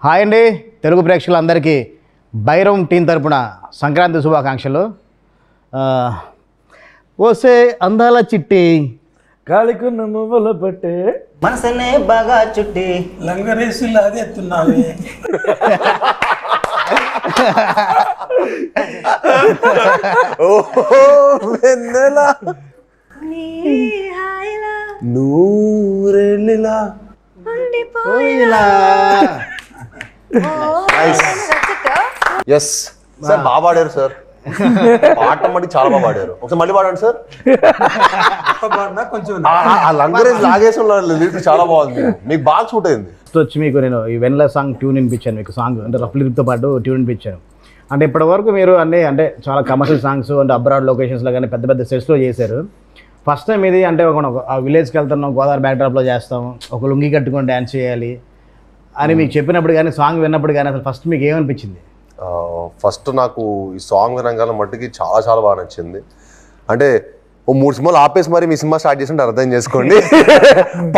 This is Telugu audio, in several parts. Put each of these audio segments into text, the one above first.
హాయ్ అండి తెలుగు ప్రేక్షకులందరికీ బైరం టీం తరపున సంక్రాంతి శుభాకాంక్షలు. ఓసే అందాల చిట్టి కాలికున్న మువ్వల పట్టే మనసనే బాగా చుట్టి లంగరేసి లాగెత్తున్నావే వెన్నెలా నూరెళ్ళిలా ఎస్ సార్ బాగా పాడారు సార్. పాట మట్టి చాలా బాగా పాడారు. ఒకసారి మళ్ళీ పాడండి సార్. కొంచెం ఆ లంగరేజ్ లాగేసిన లిరిక్స్ చాలా బాగుంది, మీకు బాగా సూట్ అయింది. వచ్చి మీకు నేను ఈ వెన్నెల సాంగ్ ట్యూన్ వినిపించాను, మీకు సాంగ్ అంటే రఫ్ లిరిక్తో పాటు ట్యూన్ వినిపించాను. అంటే ఇప్పటివరకు మీరు అంటే చాలా కమర్షియల్ సాంగ్స్ అంటే అబ్రాడ్ లొకేషన్స్లో కానీ పెద్ద పెద్ద సెట్స్లో చేశారు. ఫస్ట్ టైం ఇది అంటే ఒక విలేజ్కి వెళ్తున్నాం, గోదావరి బ్యాక్డ్రాప్లో చేస్తాం, ఒక లుంగి కట్టుకొని డ్యాన్స్ చేయాలి అని మీకు చెప్పినప్పుడు కానీ సాంగ్ విన్నప్పుడు కానీ అసలు ఫస్ట్ మీకు ఏమనిపించింది? ఫస్ట్ నాకు ఈ సాంగ్ వినగానే మట్టికి చాలా చాలా బాగా నచ్చింది. అంటే ఓ 3 సినిమాలు ఆపేసి మరి మీ సినిమా స్టార్ట్ చేసి అర్థం చేసుకోండి.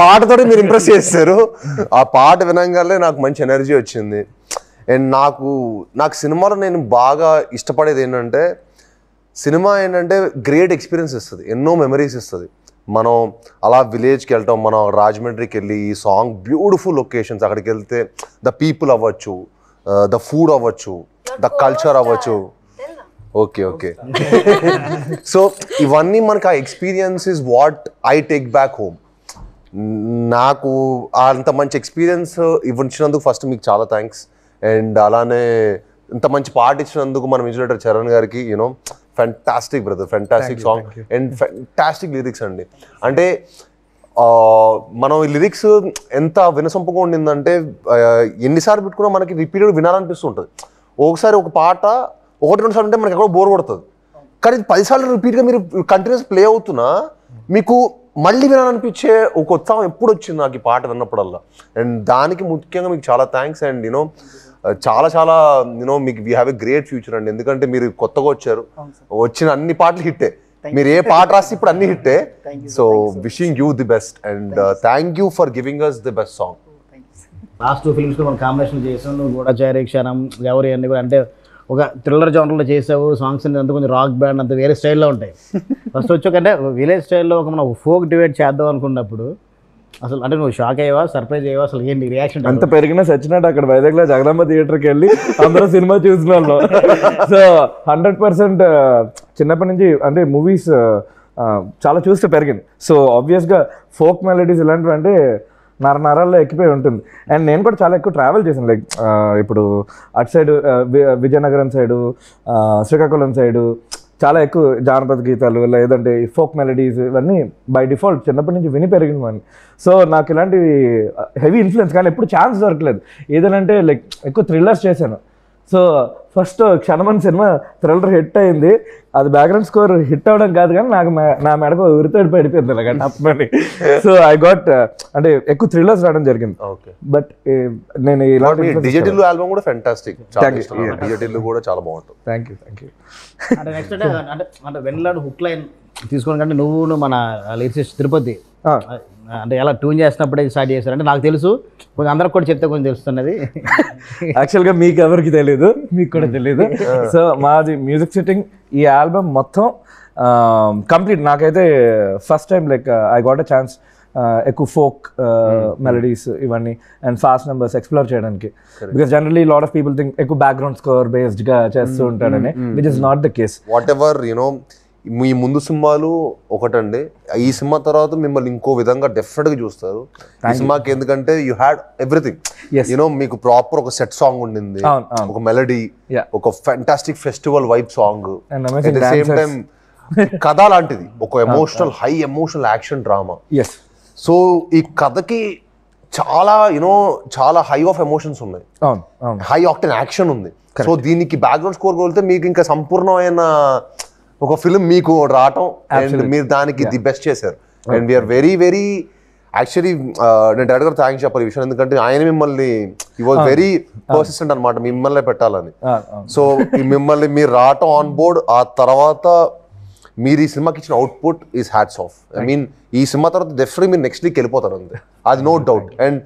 పాటతో మీరు ఇంప్రెస్ చేస్తారు. ఆ పాట వినగానే నాకు మంచి ఎనర్జీ వచ్చింది. అండ్ నాకు సినిమాలో నేను బాగా ఇష్టపడేది ఏంటంటే, సినిమా ఏంటంటే గ్రేట్ ఎక్స్పీరియన్స్ ఇస్తుంది, ఎన్నో మెమరీస్ ఇస్తుంది. మనం అలా విలేజ్కి వెళ్తాం, మనం రాజమండ్రికి వెళ్ళి ఈ సాంగ్ బ్యూటిఫుల్ లొకేషన్స్, అక్కడికి వెళ్తే ద పీపుల్ అవ్వచ్చు, ద ఫుడ్ అవ్వచ్చు, ద కల్చర్ అవ్వచ్చు. ఓకే సో ఇవన్నీ మనకి ఆ experience is what I take back home. నాకు అంత మంచి ఎక్స్పీరియన్స్ ఇవ్వచ్చినందుకు ఫస్ట్ మీకు చాలా థ్యాంక్స్. అండ్ అలానే ఇంత మంచి పాట ఇచ్చినందుకు మన మ్యూజిక్ డైరెక్టర్ చరణ్ గారికి fantastic brother, fantastic song and fantastic lyrics అండి. అంటే మనం ఈ లిరిక్స్ ఎంత వినసొంపుగా ఉండిందంటే ఎన్నిసార్లు పెట్టుకున్నా మనకి రిపీటెడ్ వినాలనిపిస్తుంటుంది. ఒకసారి ఒక పాట 1-2 సార్లు ఉంటే మనకి ఎక్కడో బోర్ కొడుతుంది, కానీ 10 సార్లు రిపీట్గా మీరు కంటిన్యూస్ ప్లే అవుతున్నా మీకు మళ్ళీ వినాలనిపించే ఒక ఉత్సాహం ఎప్పుడు వచ్చింది నాకు ఈ పాట విన్నప్పుడల్లా. అండ్ దానికి ముఖ్యంగా మీకు చాలా థ్యాంక్స్. అండ్ చాలా మీకు we have a great future అండి. ఎందుకంటే మీరు కొత్తగా వచ్చారు, వచ్చిన అన్ని పాటలు హిట్టే, మీరు ఏ పాట రాసి ఇప్పుడు అన్ని హిట్టే. So wishing you the best and thank you for giving us the best song. Last 2 ఫిల్మ్స్లో మనం కాంబినేషన్ చేసాం, నువ్వు గూఢచారి, క్షణం, గౌరీ అన్ని కూడా అంటే ఒక థ్రిల్లర్ జోనర్లో చేసావు. సాంగ్స్ అంతా కొంచెం రాక్ బ్యాండ్ అంత వేరే స్టైల్లో ఉంటాయి. ఫస్ట్ వచ్చాకంటే విలేజ్ స్టైల్లో మనం ఫోక్ డిబేట్ చేద్దాం అనుకున్నప్పుడు అసలు అంటే నువ్వు షాక్ అయ్యావా, సర్ప్రైజ్ అయ్యావా, అసలు ఏంటి రియాక్షన్? అంత పెరిగినా సచ్చినట్టు అక్కడ వైజాగ్లో జగదాంబ థియేటర్కి వెళ్ళి అందరూ సినిమా చూసిన వాళ్ళు. సో 100% చిన్నప్పటి నుంచి అంటే మూవీస్ చాలా చూస్తే పెరిగింది. సో ఆబ్వియస్గా ఫోక్ మెలడీస్ ఇలాంటివి అంటే నరాల్లో ఎక్కిపోయి ఉంటుంది. అండ్ నేను కూడా చాలా ఎక్కువ ట్రావెల్ చేశాను. లైక్ ఇప్పుడు అటు side Vizianagaram side, Srikakulam side చాలా ఎక్కువ జానపద గీతాలు లేదంటే ఫోక్ మెలడీస్ ఇవన్నీ బై డిఫాల్ట్ చిన్నప్పటి నుంచి విని పెరిగింది మనం. సో నాకు ఇలాంటివి హెవీ ఇన్ఫ్లుయెన్స్, కానీ ఎప్పుడు ఛాన్స్ దొరకలేదు. ఏదనంటే లైక్ ఎక్కువ థ్రిల్లర్స్ చేశాను. సో ఫస్ట్ క్షణమని సినిమా థ్రిల్లర్ హిట్ అయింది. అది బ్యాక్గ్రౌండ్ స్కోర్ హిట్ అవ్వడం కాదు, కానీ నాకు నా మెడకు ఉరితోడి పడిపోయింది అలాగే అప్పని. సో ఐ గాట్ అంటే ఎక్కువ థ్రిల్లర్స్ రావడం జరిగింది. బట్ నేను ఇలాంటి డిజిటల్ ఆల్బమ్ కూడా ఫ్యాంటాస్టిక్, డిజిటల్ కూడా చాలా బాగుంటుంది. Thank you. అంటే నెక్స్ట్ అంటే వెన్నెల హుక్ లైన్ తీసుకోవడం కంటే నువ్వు మన లిరిసిస్ట్ తిరుపతి అంటే ఎలా ట్యూన్ చేసినప్పుడే స్టార్ట్ చేశారు అంటే నాకు తెలుసు, కొంచెం అందరికి కూడా చెప్తే కొంచెం తెలుస్తున్నది. యాక్చువల్గా మీకు ఎవరికి తెలియదు, మీకు కూడా తెలియదు. సో మాది మ్యూజిక్ సిట్టింగ్ ఈ ఆల్బమ్ మొత్తం కంప్లీట్ నాకైతే first time like I got a chance ఎక్కువ ఫోక్ మెలడీస్ ఇవన్నీ అండ్ ఫాస్ట్ నెంబర్స్ ఎక్స్ప్లోర్ చేయడానికి. Because generally lot of people think ఎక్కువ బ్యాక్గ్రౌండ్ స్కోర్ బేస్డ్గా చేస్తూ ఉంటాడని, which is not the case. Whatever మీ ముందు సినిమాలు ఒకటండి, ఈ సినిమా తర్వాత మిమ్మల్ని ఇంకో విధంగా డెఫినెట్గా చూస్తారు ఈ సినిమాకి. ఎందుకంటే యూ హ్యాడ్ ఎవ్రీథింగ్. మీకు ప్రాపర్ ఒక సెట్ సాంగ్ ఉండింది, ఒక మెలడీ, ఒక fantastic festival vibe song, at the same time కథ లాంటిది, ఒక emotional high emotional action drama. So ఈ కథకి చాలా హై ఆఫ్ ఎమోషన్స్ ఉన్నాయి, హై ఆక్టెన్ యాక్షన్ ఉంది. సో దీనికి బ్యాక్గ్రౌండ్ స్కోర్ కోల్తే మీకు ఇంకా సంపూర్ణమైన ఒక ఫిల్మ్ మీకు రావటం, అండ్ మీరు దానికి ది బెస్ట్ చేశారు. And we are very very actually నేను డైరెక్టర్ గారు థ్యాంక్స్ చెప్పాలి ఈ విషయం, ఎందుకంటే ఆయన మిమ్మల్ని ఈ వాజ్ వెరీ పర్సిస్టెంట్ అనమాట మిమ్మల్ని పెట్టాలని. సో మిమ్మల్ని మీరు రావటం ఆన్ బోర్డ్, ఆ తర్వాత మీరు ఈ సినిమాకి ఇచ్చిన output is hats off. I mean ఈ సినిమా తర్వాత డెఫినెట్లీ మీరు నెక్స్ట్ వీక్ వెళ్ళిపోతారు అంతే, అది no doubt. And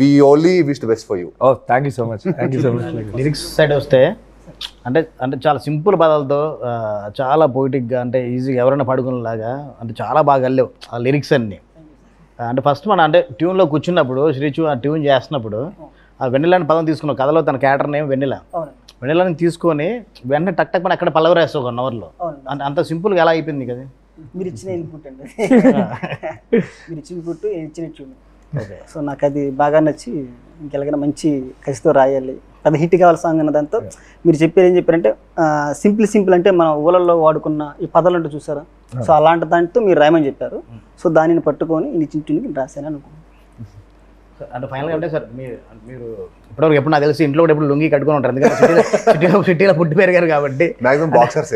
we only wish the best for you. Oh thank you so much, thank you so much. Lyrics side వస్తే అంటే అంటే చాలా సింపుల్ పదాలతో చాలా పోయిటిక్గా అంటే ఈజీగా ఎవరైనా పడుకునేలాగా అంటే చాలా బాగా వెళ్ళలేవు ఆ లిరిక్స్ అన్నీ. అంటే ఫస్ట్ మనం అంటే ట్యూన్లో కూర్చున్నప్పుడు శ్రీచు ఆ ట్యూన్ చేస్తున్నప్పుడు ఆ వెన్నెలని పదం తీసుకున్నాం, కథలో తన క్యారెక్టర్ నేమ్ వెన్నెల. వెన్నెలని తీసుకొని వెంటనే టక్ టక్ పని అక్కడ పల్లవి రాస్తావు 1 hourలో. అంటే అంత సింపుల్గా ఎలా అయిపోయింది కదా. మీరు ఇచ్చిన ఇన్పుట్ అండి, మీరు ఇచ్చిన ఇన్పుట్ ఇచ్చిన ట్యూన్. సో నాకు అది బాగా నచ్చి ఇంకెలాగైనా మంచి కసితో రాయాలి, అది హిట్ కావాలి సాంగ్ అన్న దాంతో మీరు చెప్పారు. ఏం చెప్పారంటే సింపుల్ అంటే మన ఊళ్ళల్లో వాడుకున్న ఈ పదాలు అంటే చూసారా, సో అలాంటి దాంతో మీరు రాయమని చెప్పారు. సో దానిని పట్టుకొని ఇచ్చిన ట్యూన్కి రాశాను అనుకున్నాను. అంటే ఫైనల్గా అంటే సార్ మీరు ఇప్పటివరకు ఎప్పుడు నాకు తెలిసి ఇంట్లో కూడా ఎప్పుడు లుంగి కట్టుకొని ఉంటారు, ఎందుకంటే సిటీలో పుట్టి పెరిగారు కాబట్టి. మాక్సిమం బాక్సర్స్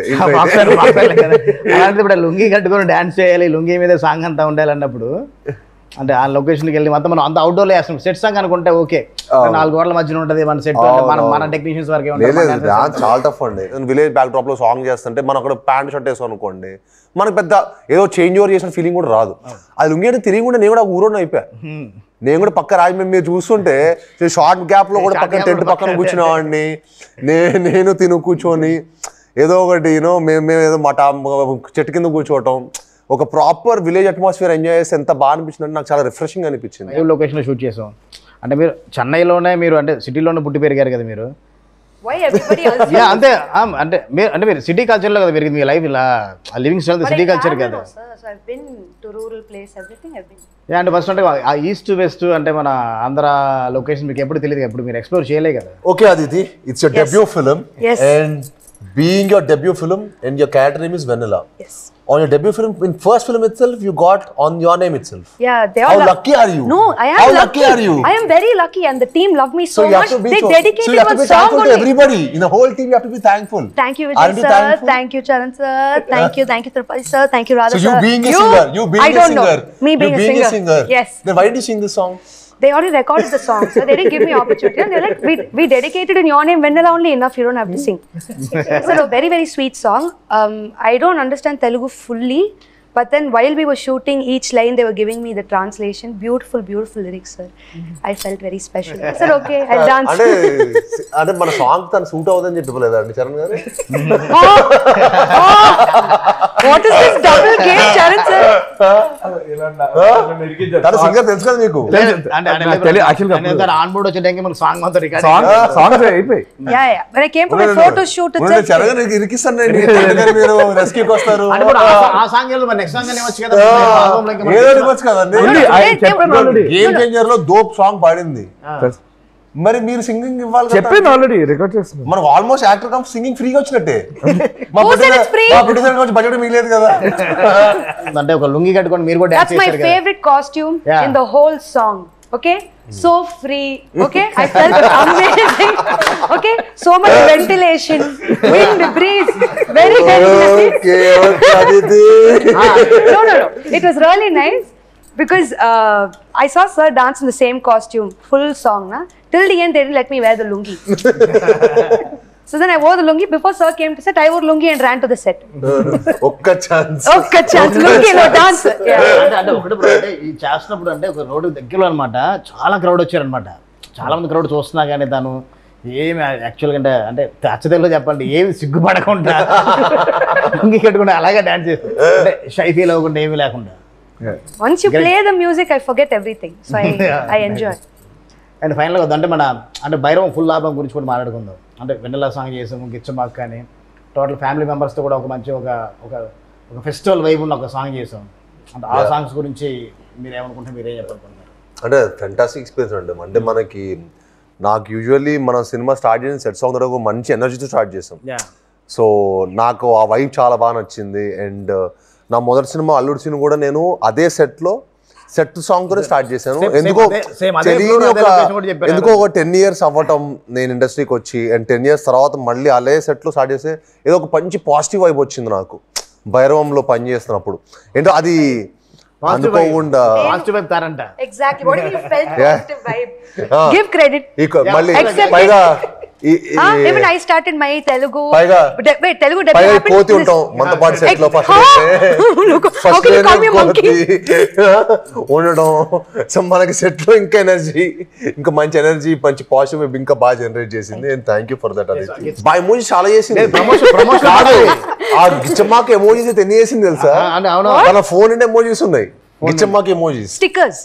అలాంటి ఇప్పుడు లుంగి కట్టుకొని డాన్స్ చేయాలి, లుంగి మీద సాంగ్ అంతా ఉండాలి అన్నప్పుడు అంటే ఆ లొకేషన్కి వెళ్ళి మొత్తం మనం అంత అవుట్డోర్లో వేస్తాం. సెట్ సాంగ్ అనుకుంటే ఓకే, 4 గోడల మధ్యన ఉంటుంది మన సెట్, మన టెక్నీషియన్స్ వరకే ఉంటుంది. చాలా టఫ్ అండి. విలేజ్ బ్యాక్ డ్రాప్ లో సాంగ్ చేస్తుంటే మనం అక్కడ ప్యాంట్ షర్ట్ వేసాం అనుకోండి, మనకు పెద్ద ఏదో చేంజ్ ఓవర్ చేసిన ఫీలింగ్ కూడా రాదు. అది లుంగి అంటే తిరిగి కూడా నేను కూడా ఊరోని అయిపోయా. నేను కూడా పక్క రాజమండ్రి మీరు చూస్తుంటే షార్ట్ గ్యాప్ లో కూడా పక్కన టెంట్ పక్కన కూర్చునేవాడిని, నేను తిను కూర్చొని ఏదో ఒకటి మేము ఏదో చెట్టు కింద కూర్చోవటం, ఒక ప్రాపర్ విలేజ్ అట్మాస్ఫియర్ ఎంజాయ్ చేస్తే ఎంత బాగా అనిపించింది, నాకు చాలా రిఫ్రెషింగ్ అనిపించింది. లైవ్ లొకేషన్లో షూట్ చేసాం. అంటే మీరు చెన్నైలోనే మీరు అంటే సిటీలోనే పుట్టి పెరిగారు కదా మీరు. అంతే అంటే మీరు సిటీ కల్చర్లో కదా పెరిగింది మీ లైఫ్, ఇలా లివింగ్ స్టైల్ సిటీ కల్చర్ కదా. అంటే ఫస్ట్ అంటే ఆ ఈస్ట్ వెస్ట్ అంటే మన ఆంధ్ర లొకేషన్ మీకు ఎప్పుడు తెలియదు, ఎప్పుడు మీరు ఎక్స్ప్లోర్ చేయలే కదా. Okay Aditi, it's your debut film and being your debut film and your character name is Vanilla. Yes. On your debut film, in first film itself, you got on your name itself. Yeah, they How all lucky are you? No, I am How lucky. lucky are you? I am very lucky, and the team loved me so you have much. to be They dedicated so you have to one be song thankful to only. everybody. In the whole team, you have to be thankful. Thank you, Vijay sir. Thank you, Charan sir. Thank you, Tripati sir. Thank you, Radha So sir. you being a singer, you being I a don't singer, know. Me being a singer. Yes. Then why did you sing this song? They already recorded the song, so they didn't give me opportunity. And they're like, we dedicated in your name, Vanilla only enough. You don't have to sing. It's a very, very sweet song. I don't understand Telugu fully, but then while we were shooting each line, they were giving me the translation. Beautiful, beautiful lyrics, sir. I felt very special. I said, okay, I'll dance. అంటే మన సాంగ్ తను సూట్ అవుతుందని చెప్పలేదా అండి చరణ్ గారు? What is this double game, Charan sir? తన సింగర్ తెలుసు కదా మీకు? ఆన్ బోర్డ్ వచ్చే టైంకి మనకు సాంగ్ మొత్తం రికార్డ్ సాంగ్స్ అయిపోయి. Yeah. When I came for my photo shoot, it's Charan గారు ఇరికిస్తాను మీరు రెస్క్యూకి వస్తారు ఆ సాంగ్ మరి నెక్స్ట్ సాంగ్ ఇవ్వచ్చు కదా. ఏదో ఇవ్వచ్చు కదండి. గేమ్ చేంజర్ లో దోప్ సాంగ్ పాడింది, మరి మీరు సింగింగ్ ఇవ్వాలి. చెప్పాను ఆల్రెడీ, రికార్డ్ చేస్తున్నాం. మనకు ఆల్మోస్ట్ యాక్టర్ కమ్ సింగింగ్ ఫ్రీగా వచ్చినట్టే. మా ప్రొడ్యూసర్ కొంచెం బడ్జెట్ మిగిలేదు కదా. అంటే ఒక లుంగి కట్టుకొని మీరు కూడా డాన్స్ that's my చేశారు కదా. favorite costume in the whole song. Okay, so free. Okay, I felt amazing. Okay, so much ventilation, wind, breeze, very very no, it was really nice because I saw sir dance in the same costume, full song na, till the end they didn't let me wear the lungi. So then I wore the lungi. Before sir came to set, I wore lungi and ran to the set. ఒక్క ఛాన్స్ lungi lo dance. అంటే ఒకటి బ్రో, అంటే ఈ చేస్తున్నప్పుడు అంటే ఒక రోడ్డు దగ్గరలో అనమాట చాలా క్రౌడ్ వచ్చారనమాట. చాలా మంది క్రౌడ్ చూస్తున్నా కానీ తను ఏమి యాక్చువల్గా అంటే అచ్చతెల్లో చెప్పండి ఏమి సిగ్గుపడకుండా లుంగి కట్టుకుంటే అలాగే డాన్స్ చేస్తాను, అంటే షై ఫీల్ అవ్వకుండా ఏమీ లేకుండా. Once you play the music, I forget everything. So I enjoy. And ఫైనల్గా అంటే అంటే భైరవం ఫుల్ ఆల్బమ్ గురించి కూడా మాట్లాడుకుందాం. అంటే వెన్నెల సాంగ్ చేసాము, గిచ్చమాక్ కానీ టోటల్ ఫ్యామిలీ మెంబర్స్తో కూడా ఒక మంచి ఒక ఫెస్టివల్ వైబ్ ఉన్న ఒక సాంగ్ చేసాం. అంటే ఆ సాంగ్స్ గురించి మీరు ఏమనుకుంటే మీరేం చెప్పాలనుకుంటున్నారు? అంటే ఫెంటాస్టిక్ ఎక్స్పీరియన్స్ అండి. అంటే మనకి నాకు యూజువల్లీ మన సినిమా స్టార్ట్ చేసిన సెట్ సాంగ్ ద్వారా మంచి ఎనర్జీతో స్టార్ట్ చేసాం. సో నాకు ఆ వైబ్ చాలా బాగా నచ్చింది. అండ్ నా మొదటి సినిమా అల్లుడు సినిమా కూడా నేను అదే సెట్ సాంగ్ తోనే స్టార్ట్ చేశాను. ఎందుకో ఒక 10 years అవ్వటం నేను ఇండస్ట్రీకి వచ్చి, అండ్ 10 years తర్వాత మళ్ళీ అదే సెట్లో స్టార్ట్ చేస్తే ఏదో ఒక మంచి పాజిటివ్ వైబ్ వచ్చింది నాకు భైరవంలో పని చేస్తున్నప్పుడు. ఏంటో అది అనుకోకుండా Exactly. What do you felt? Positive vibe. Give credit. మళ్ళీ పైగా Even I started my Telugu. పైగా Wait, Telugu debut పైగా happened కోతి this- ఉంటాం మనతో పాటు సెట్ లో first Look, how can you call me a monkey? ఉండడం సో మనకి సెట్ లో ఇంకా ఎనర్జీ ఇంకా మంచి ఎనర్జీ మంచి పాజిటివ్ ఇంకా బాగా జనరేట్ చేసింది and thank you for that. అది బా ఎమోజీ చాలా చేసింది ప్రమోషన్ కాదు ఆ గిచ్చమ్మాకి ఎమోజీస్ అయితే ఎన్ని చేసింది తెలుసా? అంటే అవును తన ఫోన్ అంటే ఎమోజీస్ ఉన్నాయి గిచ్చమ్మాకి emojis Stickers.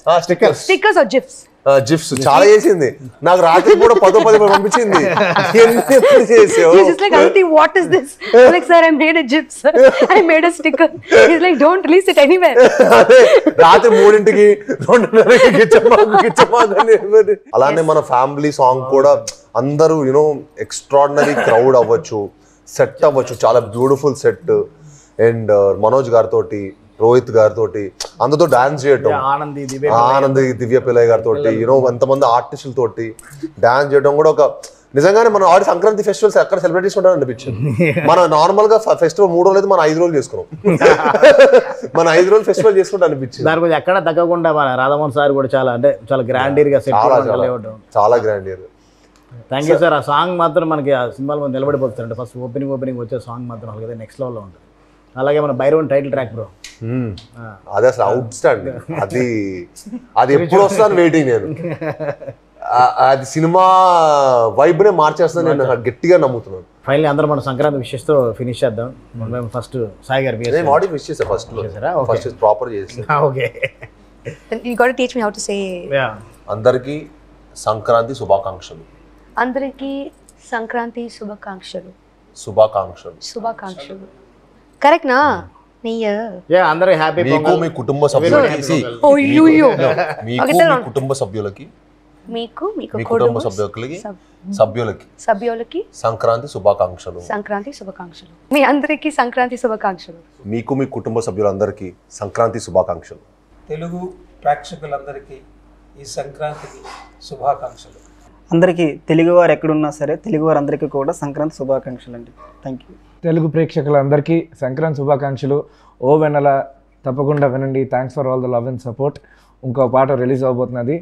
Stickers or GIFs? GIFs చాలా చేసింది. నాకు రాత్రి కూడా 10 పంపించింది. ఎప్పుడు చేసావు? He's just like, Aditi, what is this? I'm like, sir, I made a GIF, sir. I made a sticker. He's like, don't release it anywhere. అదే రాత్రి 3ంటికి 2:30కి గిచ్చమ్మాకు. అలానే మన ఫ్యామిలీ సాంగ్ కూడా అందరూ యూనో ఎక్స్ట్రాడినరీ క్రౌడ్ అవ్వచ్చు, సెట్ అవ్వచ్చు, చాలా బ్యూటిఫుల్ సెట్. అండ్ మనోజ్ గారితో, రోహిత్ గారితో అందరితో డాన్స్ చేయటం, ఆనంద్ దివ్య పిల్లయ్య గారితో యూనో ఎంతమంది ఆర్టిస్టులతోటి డాన్స్ చేయడం కూడా ఒక నిజంగానే మనం ఆడి సంక్రాంతి ఫెస్టివల్స్ ఎక్కడ సెలబ్రేట్ చేసుకుంటాం అనిపించింది. మనం నార్మల్ గా ఫెస్టివల్ 3 రోజులు అయితే మనం 5 రోజులు చేసుకున్నాం. మన 5 రోజులు ఫెస్టివల్ చేసుకుంటా అనిపించింది. దాని గురించి ఎక్కడ తగ్గకుండా మన రాధామోహన్ సార్ కూడా చాలా అంటే చాలా గ్రాండీర్ గా సెట్ చాలా grand year. Thank you sir. ఆ సాంగ్ మాత్రం మనకి ఆ సినిమాలో నిలబడిపోతుంది. అంటే ఫస్ట్ ఓపెనింగ్ వచ్చే సాంగ్ మాత్రం అలాగే నెక్స్ట్ లెవెల్లో ఉంటుంది. అలాగే మన భైరవన్ టైటిల్ ట్రాక్ బ్రో, అది అసలు అవుట్ స్టాండింగ్. అది ఎప్పుడు వస్తాను వెయిటింగ్ నేను. అది సినిమా వైబ్ నే మార్చేస్తాను నేను గట్టిగా నమ్ముతున్నాను. ఫైనల్లీ అందరూ మన సంక్రాంతి విషెస్ తో ఫినిష్ చేద్దాం. ఫస్ట్ సాయి గారు నేను ఆడియో విష్ చేసా ఫస్ట్ ప్రాపర్ చేసి. Okay, You got to teach me how to say. అందరికీ సంక్రాంతి శుభాకాంక్షలు. అందరికీ సంక్రాంతి శుభాకాంక్షలు. శుభాకాంక్షలు. కరెక్ట్ నా? అందరూ హ్యాపీ మీకు మీ కుటుంబ సభ్యులకి మీకు మీ కుటుంబ సభ్యులకి సంక్రాంతి శుభాకాంక్షలు. మీ అందరికీ సంక్రాంతి శుభాకాంక్షలు. మీకు మీ కుటుంబ సభ్యులందరికీ సంక్రాంతి శుభాకాంక్షలు. తెలుగు ప్రేక్షకులందరికీ ఈ సంక్రాంతికి శుభాకాంక్షలు. అందరికీ తెలుగువారు ఎక్కడున్నా సరే తెలుగువారు అందరికీ కూడా సంక్రాంతి శుభాకాంక్షలు అండి. Thank you. తెలుగు ప్రేక్షకులందరికీ సంక్రాంతి శుభాకాంక్షలు. ఓ వెన్నెల తప్పకుండా వినండి. Thanks for all the love and support. ఇంకో పాట రిలీజ్ అవబోతున్నది.